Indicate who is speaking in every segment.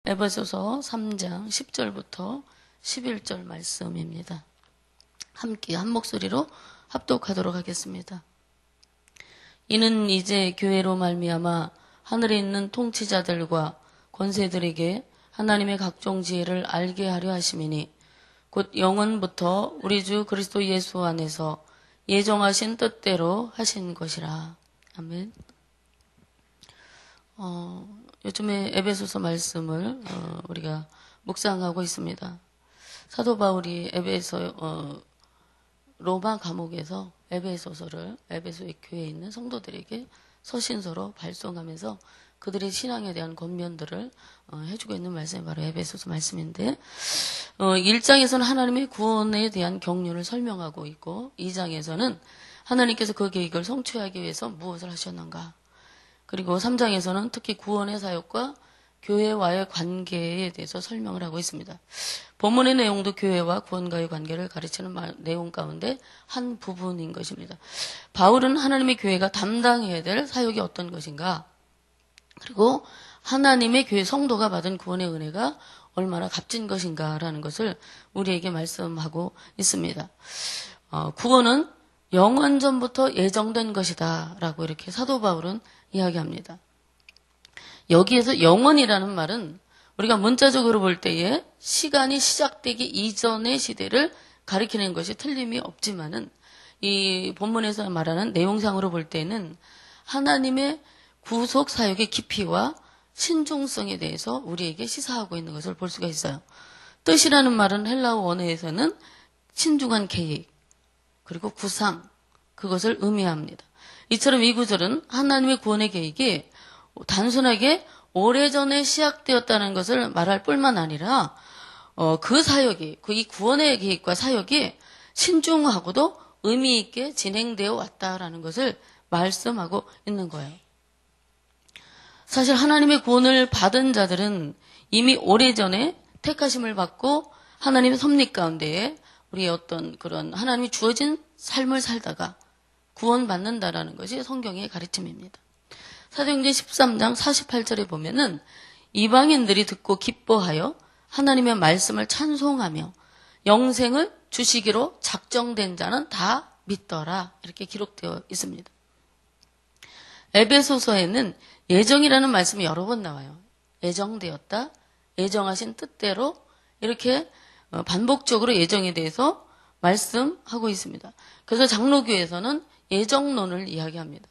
Speaker 1: 에베소서 3장 10절부터 11절 말씀입니다. 함께 한 목소리로 합독하도록 하겠습니다. 이는 이제 교회로 말미암아 하늘에 있는 통치자들과 권세들에게 하나님의 각종 지혜를 알게 하려 하심이니 곧 영원부터 우리 주 그리스도 예수 안에서 예정하신 뜻대로 하신 것이라. 아멘. 요즘에 에베소서 말씀을 우리가 묵상하고 있습니다. 사도 바울이 로마 감옥에서 에베소서를 에베소의 교회에 있는 성도들에게 서신서로 발송하면서 그들의 신앙에 대한 권면들을 해주고 있는 말씀이 바로 에베소서 말씀인데 1장에서는 하나님의 구원에 대한 경륜을 설명하고 있고 2장에서는 하나님께서 그 계획을 성취하기 위해서 무엇을 하셨는가, 그리고 3장에서는 특히 구원의 사역과 교회와의 관계에 대해서 설명을 하고 있습니다. 본문의 내용도 교회와 구원과의 관계를 가르치는 내용 가운데 한 부분인 것입니다. 바울은 하나님의 교회가 담당해야 될 사역이 어떤 것인가, 그리고 하나님의 교회 성도가 받은 구원의 은혜가 얼마나 값진 것인가라는 것을 우리에게 말씀하고 있습니다. 구원은 영원 전부터 예정된 것이다 라고 이렇게 사도 바울은 이야기합니다. 여기에서 영원이라는 말은 우리가 문자적으로 볼 때에 시간이 시작되기 이전의 시대를 가리키는 것이 틀림이 없지만은 이 본문에서 말하는 내용상으로 볼 때는 하나님의 구속 사역의 깊이와 신중성에 대해서 우리에게 시사하고 있는 것을 볼 수가 있어요. 뜻이라는 말은 헬라어 원어에서는 신중한 계획, 그리고 구상, 그것을 의미합니다. 이처럼 이 구절은 하나님의 구원의 계획이 단순하게 오래전에 시작되었다는 것을 말할 뿐만 아니라 그 사역이, 이 구원의 계획과 사역이 신중하고도 의미 있게 진행되어 왔다라는 것을 말씀하고 있는 거예요. 사실 하나님의 구원을 받은 자들은 이미 오래전에 택하심을 받고 하나님의 섭리 가운데에 우리의 어떤 그런 하나님이 주어진 삶을 살다가 구원받는다라는 것이 성경의 가르침입니다. 사도행전 13장 48절에 보면은 이방인들이 듣고 기뻐하여 하나님의 말씀을 찬송하며 영생을 주시기로 작정된 자는 다 믿더라, 이렇게 기록되어 있습니다. 에베소서에는 예정이라는 말씀이 여러 번 나와요. 예정되었다, 예정하신 뜻대로, 이렇게 반복적으로 예정에 대해서 말씀하고 있습니다. 그래서 장로교에서는 예정론을 이야기합니다.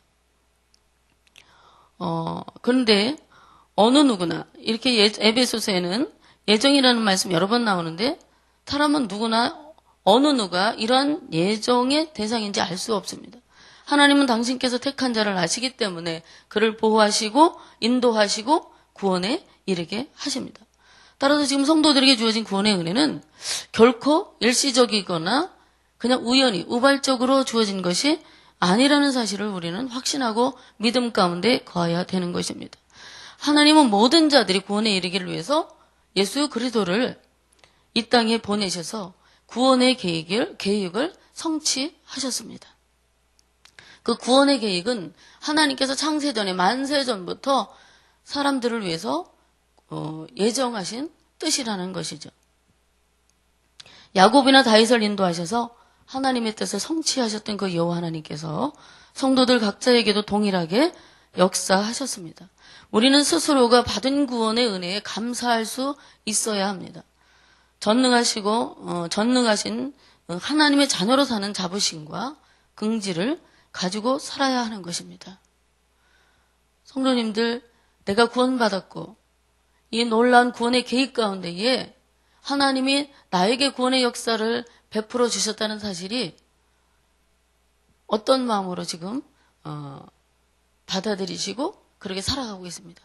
Speaker 1: 그런데 어느 누구나 이렇게 에베소서에는 예정이라는 말씀 여러 번 나오는데 사람은 누구나 어느 누가 이러한 예정의 대상인지 알 수 없습니다. 하나님은 당신께서 택한 자를 아시기 때문에 그를 보호하시고 인도하시고 구원에 이르게 하십니다. 따라서 지금 성도들에게 주어진 구원의 은혜는 결코 일시적이거나 그냥 우연히 우발적으로 주어진 것이 아니라는 사실을 우리는 확신하고 믿음 가운데 거해야 되는 것입니다. 하나님은 모든 자들이 구원에 이르기를 위해서 예수 그리스도를 이 땅에 보내셔서 구원의 계획을 성취하셨습니다. 그 구원의 계획은 하나님께서 창세전에 만세전부터 사람들을 위해서 예정하신 뜻이라는 것이죠. 야곱이나 다윗을 인도하셔서 하나님의 뜻을 성취하셨던 그 여호와 하나님께서 성도들 각자에게도 동일하게 역사하셨습니다. 우리는 스스로가 받은 구원의 은혜에 감사할 수 있어야 합니다. 전능하신 하나님의 자녀로 사는 자부심과 긍지를 가지고 살아야 하는 것입니다. 성도님들, 내가 구원받았고 이 놀라운 구원의 계획 가운데에 하나님이 나에게 구원의 역사를 베풀어 주셨다는 사실이 어떤 마음으로 지금 받아들이시고 그렇게 살아가고 있습니다.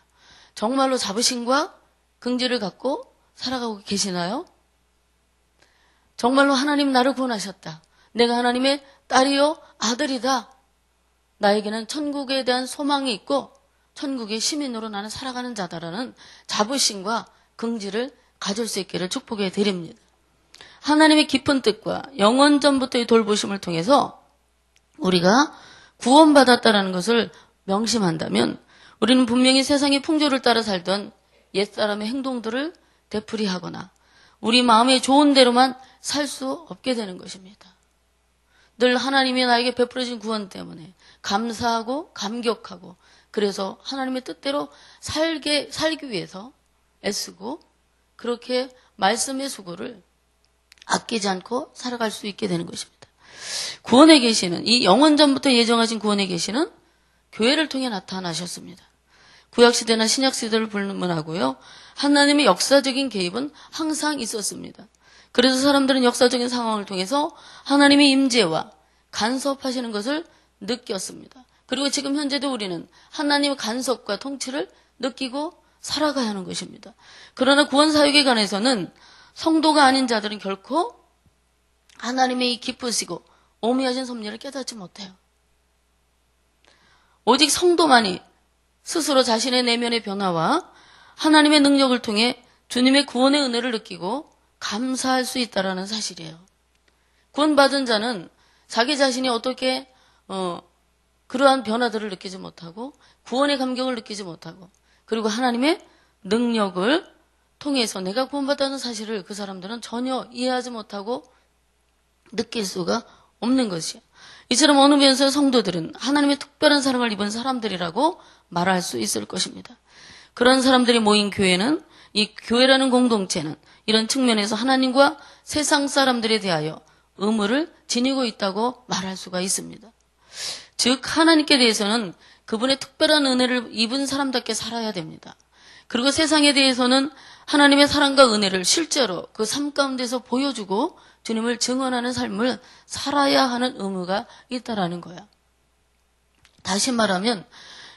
Speaker 1: 정말로 자부심과 긍지를 갖고 살아가고 계시나요? 정말로 하나님 나를 구원하셨다, 내가 하나님의 딸이요 아들이다, 나에게는 천국에 대한 소망이 있고 천국의 시민으로 나는 살아가는 자다라는 자부심과 긍지를 가질 수 있기를 축복해 드립니다. 하나님의 깊은 뜻과 영원 전부터의 돌보심을 통해서 우리가 구원받았다는 것을 명심한다면 우리는 분명히 세상의 풍조를 따라 살던 옛사람의 행동들을 되풀이하거나 우리 마음에 좋은 대로만 살 수 없게 되는 것입니다. 늘 하나님이 나에게 베풀어진 구원 때문에 감사하고 감격하고 그래서 하나님의 뜻대로 살기 위해서 애쓰고 그렇게 말씀의 수고를 아끼지 않고 살아갈 수 있게 되는 것입니다. 구원의 계시는 이 영원전부터 예정하신 구원의 계시는 교회를 통해 나타나셨습니다. 구약시대나 신약시대를 불문하고요. 하나님의 역사적인 개입은 항상 있었습니다. 그래서 사람들은 역사적인 상황을 통해서 하나님의 임재와 간섭하시는 것을 느꼈습니다. 그리고 지금 현재도 우리는 하나님의 간섭과 통치를 느끼고 살아가야 하는 것입니다. 그러나 구원사역에 관해서는 성도가 아닌 자들은 결코 하나님의 이 깊으시고 오묘하신 섭리를 깨닫지 못해요. 오직 성도만이 스스로 자신의 내면의 변화와 하나님의 능력을 통해 주님의 구원의 은혜를 느끼고 감사할 수 있다는 사실이에요. 구원받은 자는 자기 자신이 어떻게 그러한 변화들을 느끼지 못하고 구원의 감격을 느끼지 못하고 그리고 하나님의 능력을 통해서 내가 구원받았다는 사실을 그 사람들은 전혀 이해하지 못하고 느낄 수가 없는 것이에요. 이처럼 어느 면에서 성도들은 하나님의 특별한 사랑을 입은 사람들이라고 말할 수 있을 것입니다. 그런 사람들이 모인 교회는 이 교회라는 공동체는 이런 측면에서 하나님과 세상 사람들에 대하여 의무를 지니고 있다고 말할 수가 있습니다. 즉 하나님께 대해서는 그분의 특별한 은혜를 입은 사람답게 살아야 됩니다. 그리고 세상에 대해서는 하나님의 사랑과 은혜를 실제로 그 삶 가운데서 보여주고 주님을 증언하는 삶을 살아야 하는 의무가 있다라는 거야. 다시 말하면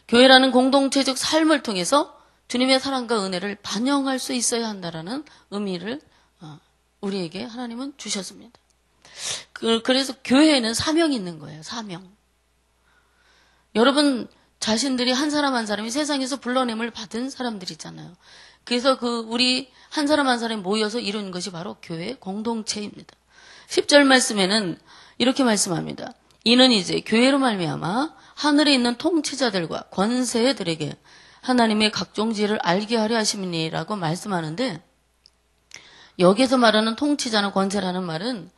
Speaker 1: 교회라는 공동체적 삶을 통해서 주님의 사랑과 은혜를 반영할 수 있어야 한다라는 의미를 우리에게 하나님은 주셨습니다. 그래서 교회에는 사명이 있는 거예요. 사명. 여러분 자신들이 한 사람 한 사람이 세상에서 불러냄을 받은 사람들이잖아요. 그래서 우리 한 사람 한 사람이 모여서 이루는 것이 바로 교회 공동체입니다. 10절 말씀에는 이렇게 말씀합니다. 이는 이제 교회로 말미암아 하늘에 있는 통치자들과 권세들에게 하나님의 각종 지혜를 알게 하려 하심이니라고 말씀하는데 여기에서 말하는 통치자나 권세라는 말은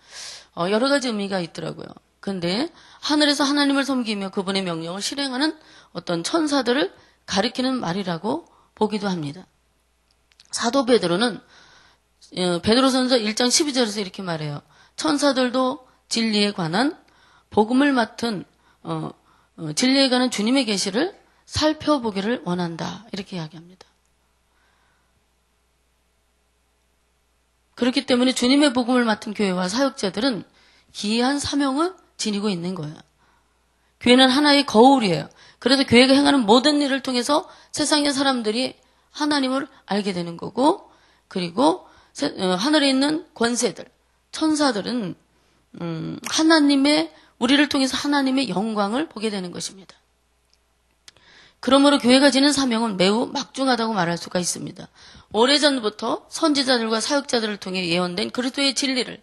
Speaker 1: 여러 가지 의미가 있더라고요. 근데 하늘에서 하나님을 섬기며 그분의 명령을 실행하는 어떤 천사들을 가리키는 말이라고 보기도 합니다. 사도 베드로는 베드로전서 1장 12절에서 이렇게 말해요. 천사들도 진리에 관한 복음을 맡은 진리에 관한 주님의 계시를 살펴보기를 원한다. 이렇게 이야기합니다. 그렇기 때문에 주님의 복음을 맡은 교회와 사역자들은 기이한 사명을 지니고 있는 거예요. 교회는 하나의 거울이에요. 그래서 교회가 행하는 모든 일을 통해서 세상의 사람들이 하나님을 알게 되는 거고 그리고 하늘에 있는 권세들, 천사들은 우리를 통해서 하나님의 영광을 보게 되는 것입니다. 그러므로 교회가 지는 사명은 매우 막중하다고 말할 수가 있습니다. 오래전부터 선지자들과 사역자들을 통해 예언된 그리스도의 진리를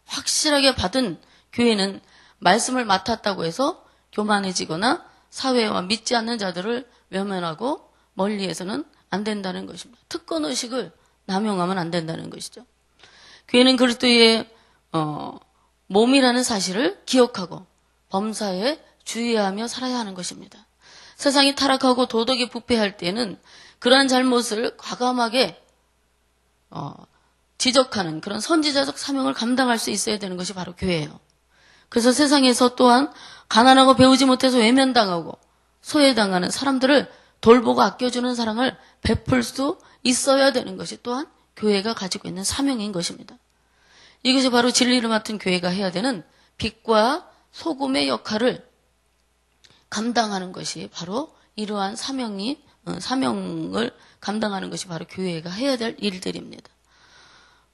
Speaker 1: 확실하게 받은 교회는 말씀을 맡았다고 해서 교만해지거나 사회와 믿지 않는 자들을 외면하고 멀리해서는 안 된다는 것입니다. 특권의식을 남용하면 안 된다는 것이죠. 교회는 그리스도의 몸이라는 사실을 기억하고 범사에 주의하며 살아야 하는 것입니다. 세상이 타락하고 도덕이 부패할 때는 그러한 잘못을 과감하게 지적하는 그런 선지자적 사명을 감당할 수 있어야 되는 것이 바로 교회예요. 그래서 세상에서 또한 가난하고 배우지 못해서 외면당하고 소외당하는 사람들을 돌보고 아껴주는 사랑을 베풀 수 있어야 되는 것이 또한 교회가 가지고 있는 사명인 것입니다. 이것이 바로 진리를 맡은 교회가 해야 되는 빛과 소금의 역할을 감당하는 것이 바로 이러한 사명을 감당하는 것이 바로 교회가 해야 될 일들입니다.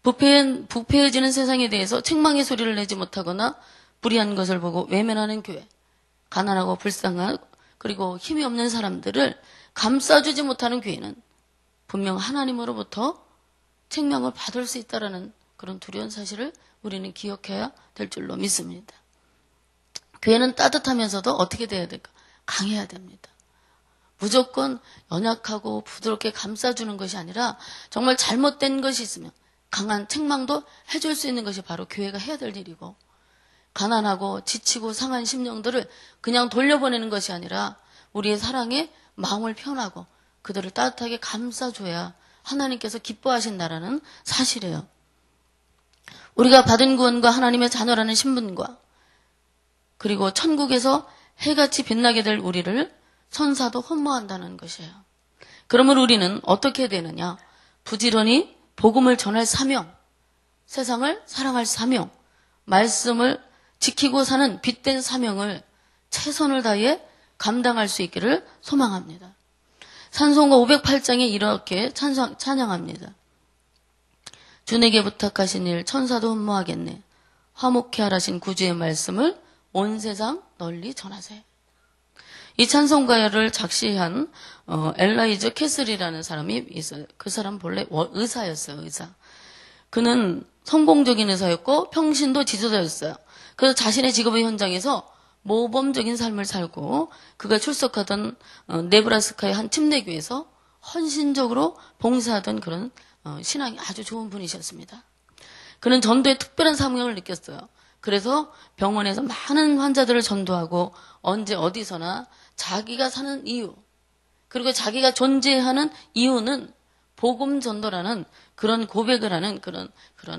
Speaker 1: 부패해지는 세상에 대해서 책망의 소리를 내지 못하거나 불의한 것을 보고 외면하는 교회, 가난하고 불쌍한 그리고 힘이 없는 사람들을 감싸주지 못하는 교회는 분명 하나님으로부터 책망을 받을 수 있다는 그런 두려운 사실을 우리는 기억해야 될 줄로 믿습니다. 교회는 따뜻하면서도 어떻게 돼야 될까? 강해야 됩니다. 무조건 연약하고 부드럽게 감싸주는 것이 아니라 정말 잘못된 것이 있으면 강한 책망도 해줄 수 있는 것이 바로 교회가 해야 될 일이고, 가난하고 지치고 상한 심령들을 그냥 돌려보내는 것이 아니라 우리의 사랑에 마음을 표현하고 그들을 따뜻하게 감싸줘야 하나님께서 기뻐하신다라는 사실이에요. 우리가 받은 구원과 하나님의 자녀라는 신분과 그리고 천국에서 해같이 빛나게 될 우리를 천사도 흠모한다는 것이에요. 그러면 우리는 어떻게 되느냐? 부지런히 복음을 전할 사명, 세상을 사랑할 사명, 말씀을 지키고 사는 빛된 사명을 최선을 다해 감당할 수 있기를 소망합니다. 찬송가 508장에 이렇게 찬양합니다. 주에게 부탁하신 일 천사도 흠모하겠네. 화목케 하라신 구주의 말씀을 온 세상 널리 전하세. 이 찬송가를 작시한 엘라이저 캐슬이라는 사람이 있어요. 그 사람 본래 의사였어요. 의사. 그는 성공적인 의사였고 평신도 지도자였어요. 그래서 자신의 직업의 현장에서 모범적인 삶을 살고 그가 출석하던 네브라스카의 한 침례교에서 헌신적으로 봉사하던 그런 신앙이 아주 좋은 분이셨습니다. 그는 전도에 특별한 사명을 느꼈어요. 그래서 병원에서 많은 환자들을 전도하고 언제 어디서나 자기가 사는 이유, 그리고 자기가 존재하는 이유는 복음 전도라는 그런 고백을 하는 그런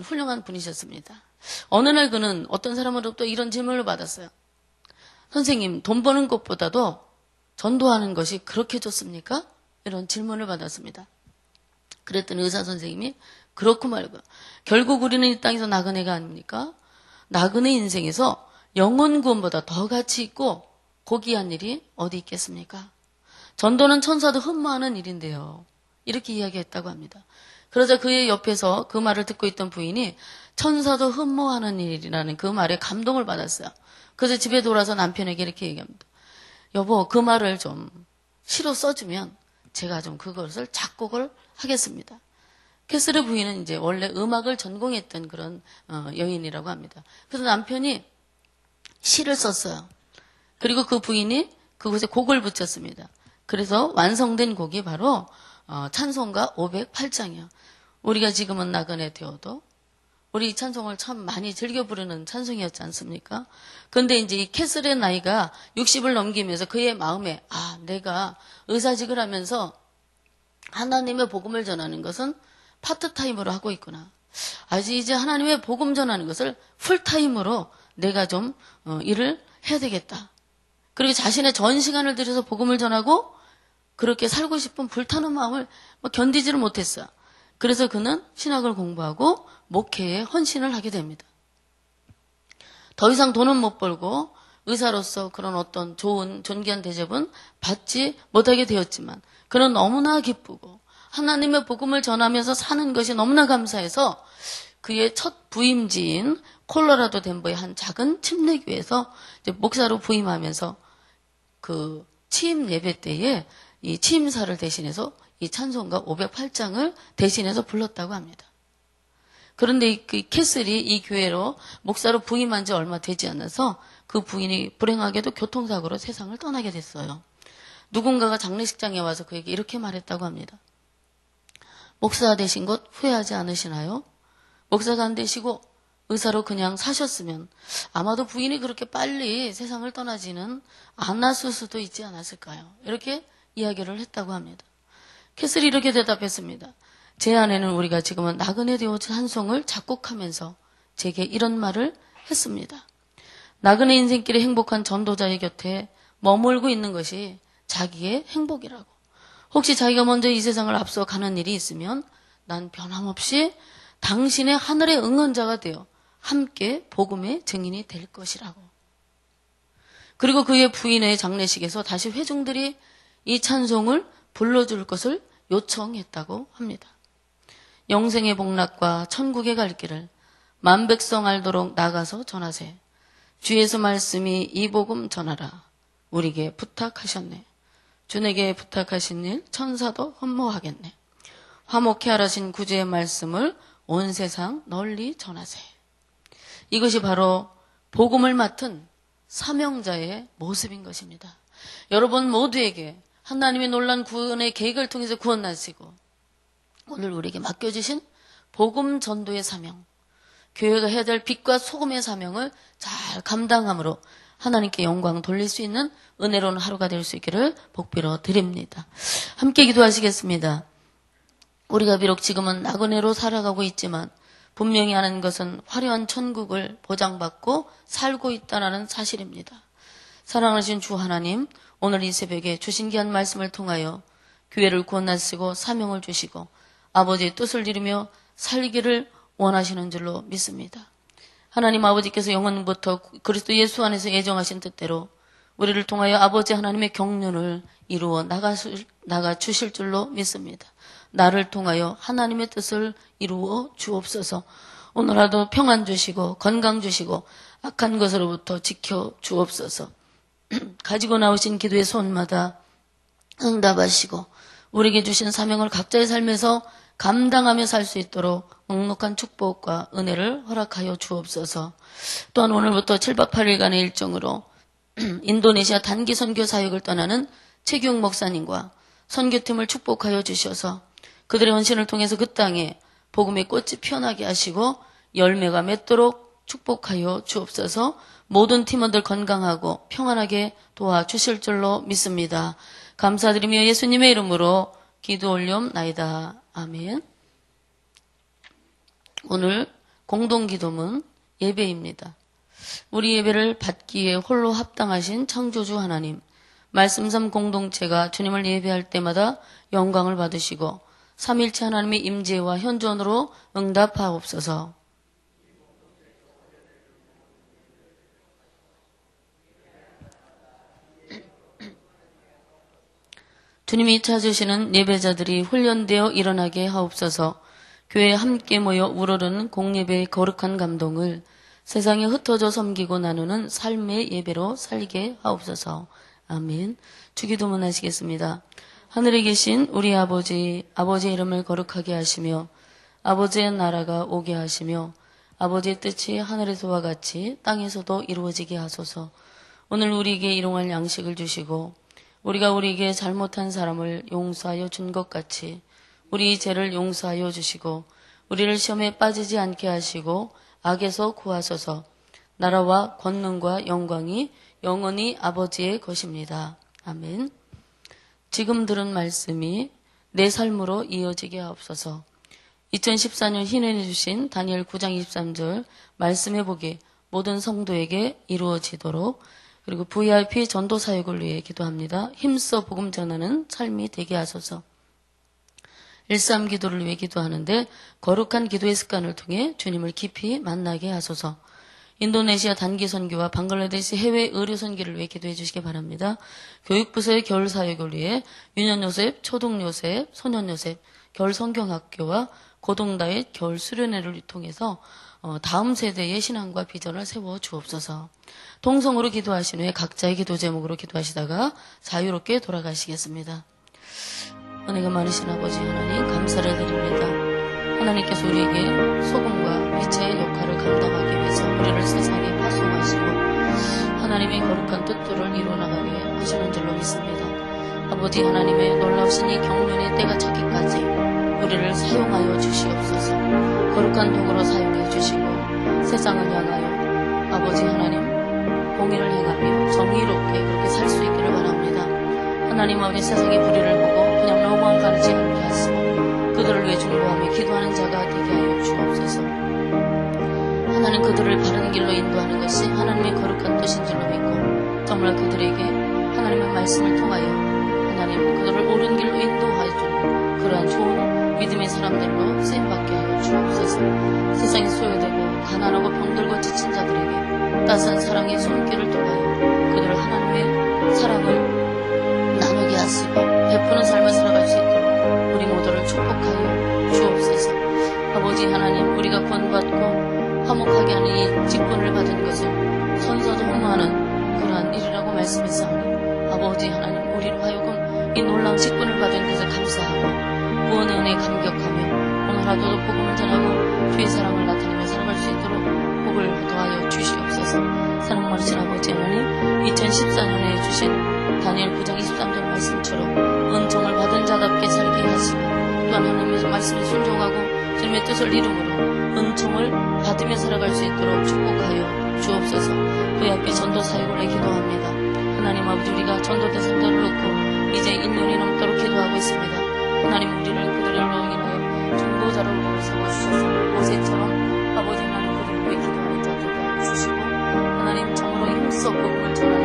Speaker 1: 훌륭한 분이셨습니다. 어느 날 그는 어떤 사람으로부터 이런 질문을 받았어요. 선생님, 돈 버는 것보다도 전도하는 것이 그렇게 좋습니까? 이런 질문을 받았습니다. 그랬더니 의사 선생님이 그렇고 말고 결국 우리는 이 땅에서 나그네가 아닙니까? 나그네 인생에서 영혼 구원보다 더 가치 있고 고귀한 일이 어디 있겠습니까? 전도는 천사도 흠모하는 일인데요. 이렇게 이야기했다고 합니다. 그러자 그의 옆에서 그 말을 듣고 있던 부인이 천사도 흠모하는 일이라는 그 말에 감동을 받았어요. 그래서 집에 돌아서 남편에게 이렇게 얘기합니다. 여보, 그 말을 좀 시로 써주면 제가 좀 그것을 작곡을 하겠습니다. 캐슬의 부인은 이제 원래 음악을 전공했던 그런 여인이라고 합니다. 그래서 남편이 시를 썼어요. 그리고 그 부인이 그곳에 곡을 붙였습니다. 그래서 완성된 곡이 바로 찬송가 508장이에요. 우리가 지금은 나그네 되어도 우리 이 찬송을 참 많이 즐겨 부르는 찬송이었지 않습니까? 근데 이제 이 캐슬의 나이가 60을 넘기면서 그의 마음에 내가 의사직을 하면서 하나님의 복음을 전하는 것은 파트타임으로 하고 있구나. 이제 하나님의 복음 전하는 것을 풀타임으로 내가 좀 일을 해야 되겠다. 그리고 자신의 전 시간을 들여서 복음을 전하고 그렇게 살고 싶은 불타는 마음을 견디지를 못했어요. 그래서 그는 신학을 공부하고 목회에 헌신을 하게 됩니다. 더 이상 돈은 못 벌고 의사로서 그런 어떤 좋은 존귀한 대접은 받지 못하게 되었지만 그는 너무나 기쁘고 하나님의 복음을 전하면서 사는 것이 너무나 감사해서 그의 첫 부임지인 콜로라도 덴버의 한 작은 침례교회에서 이제 목사로 부임하면서 그 취임 예배 때에 이 취임사를 대신해서 이 찬송가 508장을 대신해서 불렀다고 합니다. 그런데 그 캐슬이 이 교회로 목사로 부임한 지 얼마 되지 않아서 그 부인이 불행하게도 교통사고로 세상을 떠나게 됐어요. 누군가가 장례식장에 와서 그에게 이렇게 말했다고 합니다. 목사 되신 것 후회하지 않으시나요? 목사가 안 되시고 의사로 그냥 사셨으면 아마도 부인이 그렇게 빨리 세상을 떠나지는 않았을 수도 있지 않았을까요? 이렇게 이야기를 했다고 합니다. 캐슬이 이렇게 대답했습니다. 제 아내는 우리가 지금은 나그네 되어진 찬송을 작곡하면서 제게 이런 말을 했습니다. 나그네 인생길의 행복한 전도자의 곁에 머물고 있는 것이 자기의 행복이라고. 혹시 자기가 먼저 이 세상을 앞서 가는 일이 있으면 난 변함없이 당신의 하늘의 응원자가 되어 함께 복음의 증인이 될 것이라고. 그리고 그의 부인의 장례식에서 다시 회중들이 이 찬송을 불러줄 것을 요청했다고 합니다. 영생의 복락과 천국에 갈 길을 만백성 알도록 나가서 전하세. 주에서 말씀이 이 복음 전하라. 우리에게 부탁하셨네. 주에게 부탁하신 일 천사도 흠모하겠네. 화목케 하라신 구주의 말씀을 온 세상 널리 전하세. 이것이 바로 복음을 맡은 사명자의 모습인 것입니다. 여러분 모두에게 하나님의 놀라운 구원의 계획을 통해서 구원하시고 오늘 우리에게 맡겨주신 복음 전도의 사명, 교회가 해야 될 빛과 소금의 사명을 잘 감당함으로 하나님께 영광 돌릴 수 있는 은혜로운 하루가 될 수 있기를 복비로 드립니다. 함께 기도하시겠습니다. 우리가 비록 지금은 나그네로 살아가고 있지만 분명히 아는 것은 화려한 천국을 보장받고 살고 있다는 사실입니다. 사랑하신 주 하나님, 오늘 이 새벽에 주신 귀한 말씀을 통하여 교회를 구원하시고 사명을 주시고 아버지의 뜻을 이루며 살기를 원하시는 줄로 믿습니다. 하나님 아버지께서 영원부터 그리스도 예수 안에서 예정하신 뜻대로 우리를 통하여 아버지 하나님의 경륜을 이루어 나가 주실 줄로 믿습니다. 나를 통하여 하나님의 뜻을 이루어 주옵소서. 오늘 하루도 평안 주시고 건강 주시고 악한 것으로부터 지켜 주옵소서. 가지고 나오신 기도의 손마다 응답하시고 우리에게 주신 사명을 각자의 삶에서 감당하며 살 수 있도록 넉넉한 축복과 은혜를 허락하여 주옵소서. 또한 오늘부터 7박 8일간의 일정으로 인도네시아 단기 선교 사역을 떠나는 최규영 목사님과 선교팀을 축복하여 주셔서 그들의 헌신을 통해서 그 땅에 복음의 꽃이 피어나게 하시고 열매가 맺도록 축복하여 주옵소서. 모든 팀원들 건강하고 평안하게 도와주실 줄로 믿습니다. 감사드리며 예수님의 이름으로 기도 올리옵나이다. 아멘. 오늘 공동기도문 예배입니다. 우리 예배를 받기에 홀로 합당하신 창조주 하나님, 말씀삼 공동체가 주님을 예배할 때마다 영광을 받으시고 삼일체 하나님의 임재와 현존으로 응답하옵소서. 주님이 찾으시는 예배자들이 훈련되어 일어나게 하옵소서. 교회에 함께 모여 우러르는 공예배의 거룩한 감동을 세상에 흩어져 섬기고 나누는 삶의 예배로 살게 하옵소서. 아멘. 주기도문 하시겠습니다. 하늘에 계신 우리 아버지의 이름을 거룩하게 하시며 아버지의 나라가 오게 하시며 아버지의 뜻이 하늘에서와 같이 땅에서도 이루어지게 하소서. 오늘 우리에게 일용할 양식을 주시고 우리가 우리에게 잘못한 사람을 용서하여 준 것 같이 우리 죄를 용서하여 주시고 우리를 시험에 빠지지 않게 하시고 악에서 구하소서. 나라와 권능과 영광이 영원히 아버지의 것입니다. 아멘. 지금 들은 말씀이 내 삶으로 이어지게 하옵소서. 2014년 희년해 주신 다니엘 9장 23절 말씀해 보기 모든 성도에게 이루어지도록 그리고 VIP 전도 사역을 위해 기도합니다. 힘써 복음 전하는 삶이 되게 하소서. 13 기도를 위해 기도하는데 거룩한 기도의 습관을 통해 주님을 깊이 만나게 하소서. 인도네시아 단기 선교와 방글라데시 해외 의료 선교를 위해 기도해 주시기 바랍니다. 교육부서의 겨울 사역을 위해 유년 요셉, 초등 요셉, 소년 요셉, 겨울 성경학교와 고동다의 겨울 수련회를 통해서 다음 세대의 신앙과 비전을 세워 주옵소서. 통성으로 기도하신 후에 각자의 기도 제목으로 기도하시다가 자유롭게 돌아가시겠습니다. 은혜가 많으신 아버지 하나님 감사를 드립니다. 하나님께서 우리에게 소금과 빛의 역할을 감당하기 위해서 우리를 세상에 파송하시고 하나님의 거룩한 뜻들을 이루어나가게 하시는 줄로 믿습니다. 아버지 하나님의 놀라우신 이 경륜의 때가 차기까지 우리를 사용하여 주시옵소서. 거룩한 도구로 사용해 주시고 세상을 향하여 아버지 하나님 공의를 행하며 정의롭게 그렇게 살 수 있기를 바랍니다. 하나님 아버지 세상의 불의를 보고 그냥 넘어가지 않게 하시고 그들을 위해 중보하며 기도하는 자가 되게 하여 주옵소서. 하나님 그들을 바른 길로 인도하는 것이 하나님의 거룩한 뜻인 줄로 믿고 정말 그들에게 하나님의 말씀을 통하여 하나님 그들을 옳은 길로 인도하여 주는 그러한 좋은 믿음의 사람들로 쓰임받게 하여 주옵소서. 세상에 소외되고 가난하고 병들고 지친 자들에게 따스한 사랑의 손길을 통하여 그들을 하나님의 사랑을 나누게 하시고 베푸는 삶을 살아갈 수 있도록 우리 모두를 축복하여 주옵소서. 아버지 하나님 우리가 구원받고 화목하게 하는 이 직분을 받은 것을 선서도 흠모하는 그러한 일이라고 말씀했사오니 아버지 하나님 우리로 하여금 이 놀라운 직분을 받은 것을 감사하고 구원의 은혜에 감격하며 오늘 하루도 복음을 전하고 주의 사랑을 나타내며 살아갈 수 있도록 복을 더하여 주시옵소서. 사랑 많으신 아버지 하나님 2014년에 주신 다니엘 9장 23절 말씀처럼 은총을 받은 자답게 살게 하시고 또한 하나님의 말씀에 순종하고 주님의 뜻을 이루므로 은총을 받으며 살아갈 수 있도록 축복하여 주옵소서. 저희 앞에 전도 사역을 내 기도합니다. 하나님 아버지, 우리가 전도대 선도를 놓고 이제 1년이 넘도록 기도하고 있습니다. 하나님, 우리를 그들을 인하여 중보자로 삼아주셔서 모세처럼 아버지 하나님 그들을 위해 기도하는 자 되게 해주시고 하나님 참으로 힘써 복음을 전하는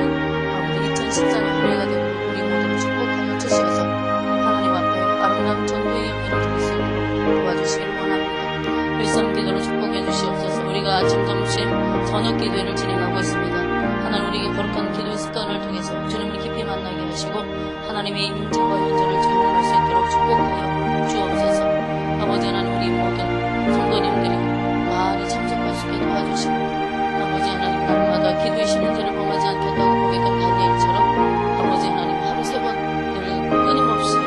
Speaker 1: 아버지 2014년 한 해가 되고 우리 모두를 축복하여 주시어서 하나님 앞에 아름다운 전도의 열매를 드릴 수 있도록 도와주시기를 원합니다. 일선 기도를 축복해 주시옵소서. 우리가 아침, 점심, 저녁 기도회를 진행하고 있습니다. 하나님, 우리에게 거룩한 기도의 습관을 통해서 주님을 깊이 만나게 하시고 하나님의 임재와 연전을 경험할 수 있도록 축복하여 주옵소서. 아버지 하나님, 우리 모든 성도님들이 많이 참석할 수 있게 도와주시고 아버지 하나님, 날마다 기도의 심문제를 범하지 않겠다고 고백한 다니엘처럼 아버지 하나님, 하루 3번 늘 끊임없이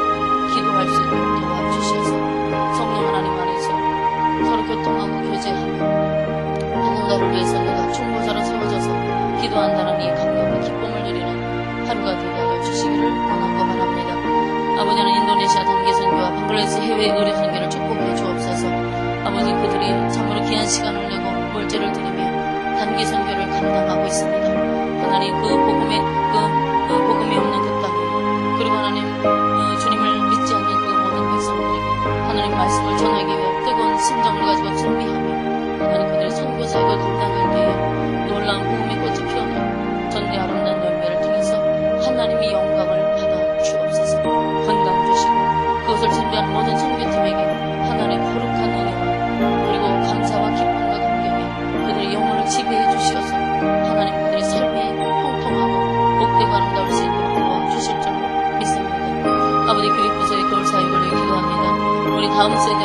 Speaker 1: 기도할 수 있도록 도와주셔서 성령 하나님 안에서 서로 교통하고 교제하며 누군가를 위해서 내가 중보자로 세워져서 기도한다는 이 감격과 기쁨을 누리는 하루가 되게 하여 주시기를 원하고 바랍니다. 아버지 하나님, 인도네시아 단기선교와 방글라데시 해외 의료선교를 축복해 주옵소서. 아버지, 그들이 참으로 귀한 시간을 내고 물질을 드리며 단기선교를 감당하고 있습니다. 하나님, 그 복음이 없는 그 땅에 그리고 하나님 주님을 믿지 않는 그 모든 백성들에게 하나님 말씀을 전하기 위해 뜨거운 심정을 가지고 준비하며 하나님 그들의 선교 사역을 감당할 때에 놀라운 복음의 꽃이 피어나 전대 아름다운 열매를 통해서 하나님의 영광을 받아 주옵소서. 건강 주시고 그것을 준비한 모든 선교팀에게 하나님 거룩한 은혜와 그리고 감사와 기쁨과 감격에 그들의 영혼을 지배해 주시어서 하나님 그들의 삶이 통통하고 복되고 아름다울 수 있도록 도와주실 줄로 믿습니다. 아버지, 교육부서의 겨울 사역을 기도합니다. 우리 다음 세대